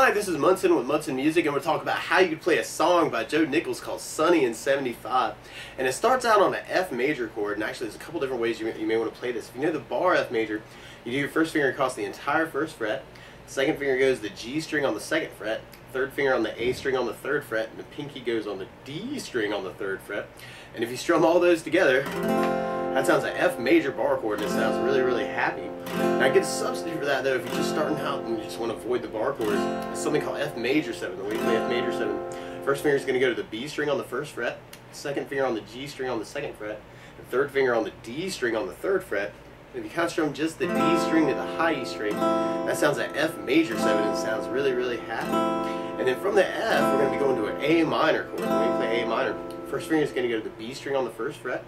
Hi, this is Munson with Munson Music, and we're talking about how you can play a song by Joe Nichols called Sunny in 75. And it starts out on an F major chord, and actually there's a couple different ways you may want to play this. If you know the bar F major, you do your first finger across the entire first fret, second finger goes the G string on the second fret, third finger on the A string on the third fret, and the pinky goes on the D string on the third fret. And if you strum all those together, that sounds like F major bar chord, and it sounds really, really happy. Now, get a substitute for that, though, if you're just starting out and you just want to avoid the bar chords. It's something called F major 7. The way you play F major 7, first finger is going to go to the B string on the first fret, second finger on the G string on the second fret, the third finger on the D string on the third fret. And if you kind of strum just the D string to the high E string, that sounds like F major 7, and it sounds really, really happy. And then from the F, we're going to be going to an A minor chord. The way you play A minor, first finger is going to go to the B string on the first fret,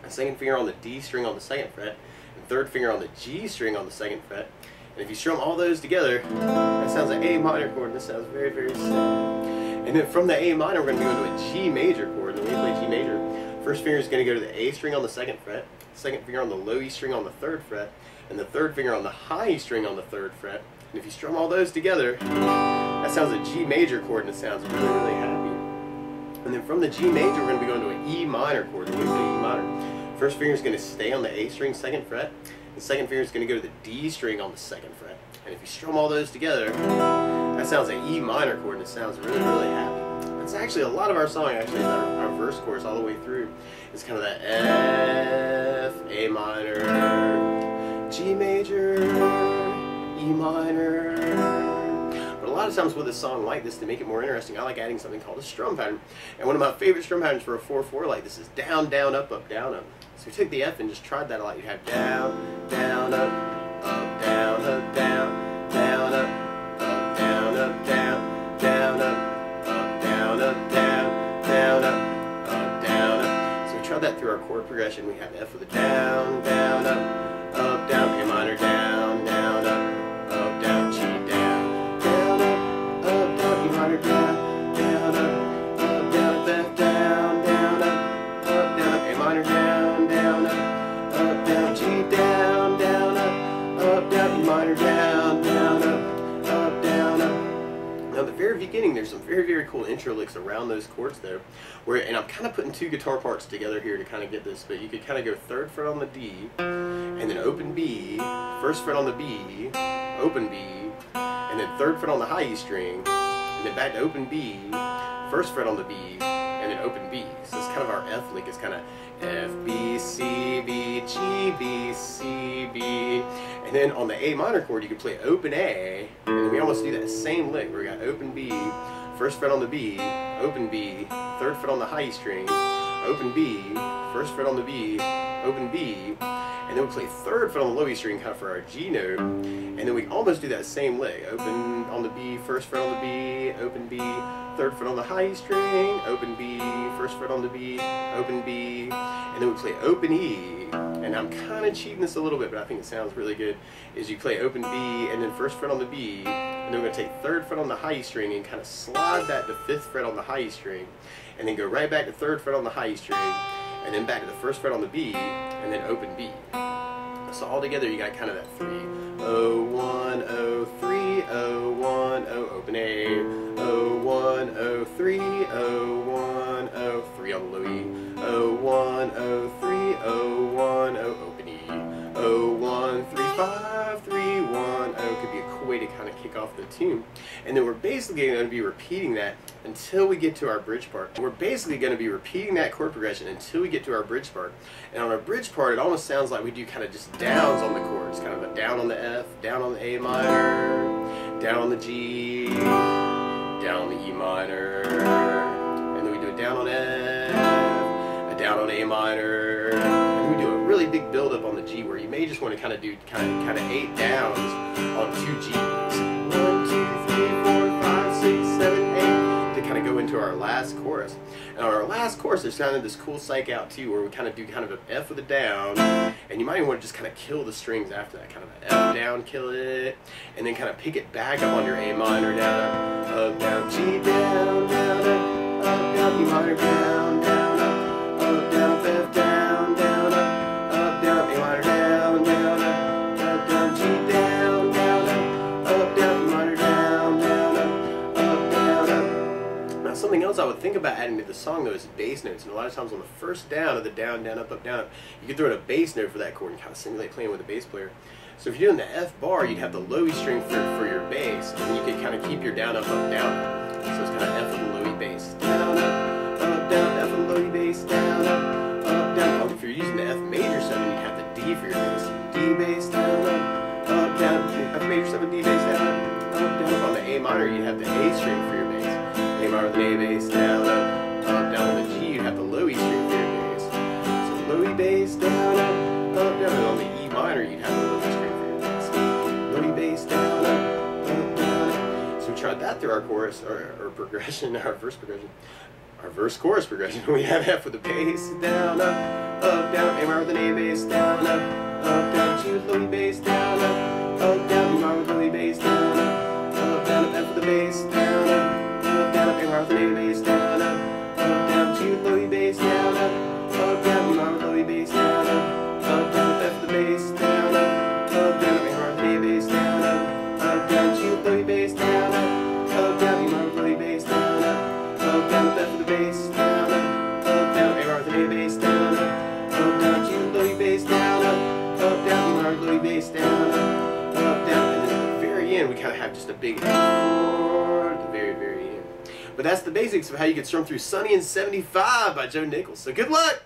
the second finger on the D string on the second fret, and third finger on the G string on the second fret. And if you strum all those together, that sounds like A minor chord, and this sounds very, very sad. And then from the A minor, we're going to be going to a G major chord. And when we play G major, first finger is going to go to the A string on the second fret, second finger on the low E string on the third fret, and the third finger on the high E string on the third fret. And if you strum all those together, that sounds like a G major chord, and it sounds really, really happy. And then from the G major, we're going to be going to an E minor chord. And when we play E minor, first finger is going to stay on the A string, second fret. The second finger is going to go to the D string on the second fret. And if you strum all those together, that sounds like E minor chord, and it sounds really, really happy. It's actually a lot of our song, actually, is our verse chorus all the way through. It's kind of that F, A minor, G major, E minor. But a lot of times with a song like this, to make it more interesting, I like adding something called a strum pattern. And one of my favorite strum patterns for a 4/4 like this is down, down, up, up, down, up. So we took the F and just tried that a lot. You'd have down, down, up, down, up, down, down, up, down, up, down, down, up, down, up, down, down, up, down, up. So we tried that through our chord progression. We have F with a down, down, up, down, A minor, down, down, up, down, G, down, down, up, E minor, down, down, up, down, F, down, down, up, A minor, down, down, up, G, down, down, up, E minor, down, down, up, down, up. Now, at the very beginning, there's some very, very cool intro licks around those chords there, and I'm kind of putting two guitar parts together here to kind of get this, but you could kind of go third fret on the D, and then open B, first fret on the B, open B, and then third fret on the high E string, and then back to open B, first fret on the B, and then open B. So it's kind of our F lick. It's kind of F, B, C, B, G, B, C, B. And then on the A minor chord, you can play open A, and then we almost do that same lick where we got open B, first fret on the B, open B, third fret on the high E string, open B, first fret on the B, open B, and then we play third fret on the low E string kind of for our G note, and then we almost do that same lick. Open on the B, first fret on the B, open B, third fret on the high E string, open B, first fret on the B, open B, and then we play open E. And I'm kind of cheating this a little bit, but I think it sounds really good, is you play open B and then first fret on the B, and then we're going to take third fret on the high E string and kind of slide that to fifth fret on the high E string, and then go right back to third fret on the high E string, and then back to the first fret on the B, and then open B. So all together you got kind of that 3, 0, 1, 0, 3, 0, 1, 0, open A, 0, 1, 0, 3, 0, 1, 0, 3 on the low E, 0, 1, 0, 3, 0, 1, 0, open E, 0, 1, 3, 5, 3, 1, 0 could be a cool way to kind of kick off the tune. And then we're basically going to be repeating that until we get to our bridge part. We're basically going to be repeating that chord progression until we get to our bridge part. And on our bridge part, it almost sounds like we do kind of just downs on the chords, kind of a down on the F, down on the A minor, down on the G, down on the E minor, and then we do a down on F, a down on A minor, and we do a really big build up on the G where you may just want to kind of do kind of 8 downs on 2 Gs. 1, 2, 3, 4, 5, 6, 7, 8 to kind of go into our last chorus. And on our last chorus, there's kind of this cool psych out too, where we kind of do kind of an F with a down, and you might even want to just kind of kill the strings after that, kind of an F down, kill it, and then kind of pick it back up on your A minor, down, up, down, G, down, down, up, down, E minor, down, down, up, down, F, down, down, up, down, A minor, down, down, up, down, G, down, down, up, down, E minor, down, down, else I would think about adding to the song though is bass notes. And a lot of times on the first down of the down, down, up, down, you could throw in a bass note for that chord and kind of simulate playing with a bass player. So if you're doing the F bar, you'd have the low E string for your bass, and you could kind of keep your down, up, down. So it's kind of F with a low E bass. Down, up, down, F with a low E bass, down, up, down. If you're using the F major 7, you'd have the D for your bass. D bass, down, up, down. F major 7, D bass, down, up, down. On the A minor, you'd have the A string for your bass. A minor with an A bass, down, up, down. On the G, you'd have the low E string for your bass. So low E bass, down, up, down. And on the E minor, you'd have the low E string for your bass. Low E bass, down, down. So we tried that through our chorus, or progression, our verse progression. Our verse chorus progression. We have F with the bass, down, up, down. A minor with an A bass, down, down. G with low E bass, down, down. E minor with low E bass, down, down. F with the bass, down, down. A minor with an A bass, down, down. G with low E bass, down, down. E minor with low E bass, down, down. F with the bass, down, down. A minor with an A bass, down, down. G with low E bass, down, down. E minor with low E bass, down, down. F with the bass, down, down. A minor with an A bass, down, down. G with low E bass, down, down. E minor with low E bass, down, down. And then at the very end, we kind of have just a big F chord at the very, very end. But that's the basics of how you can strum through Sunny in 75 by Joe Nichols. So good luck!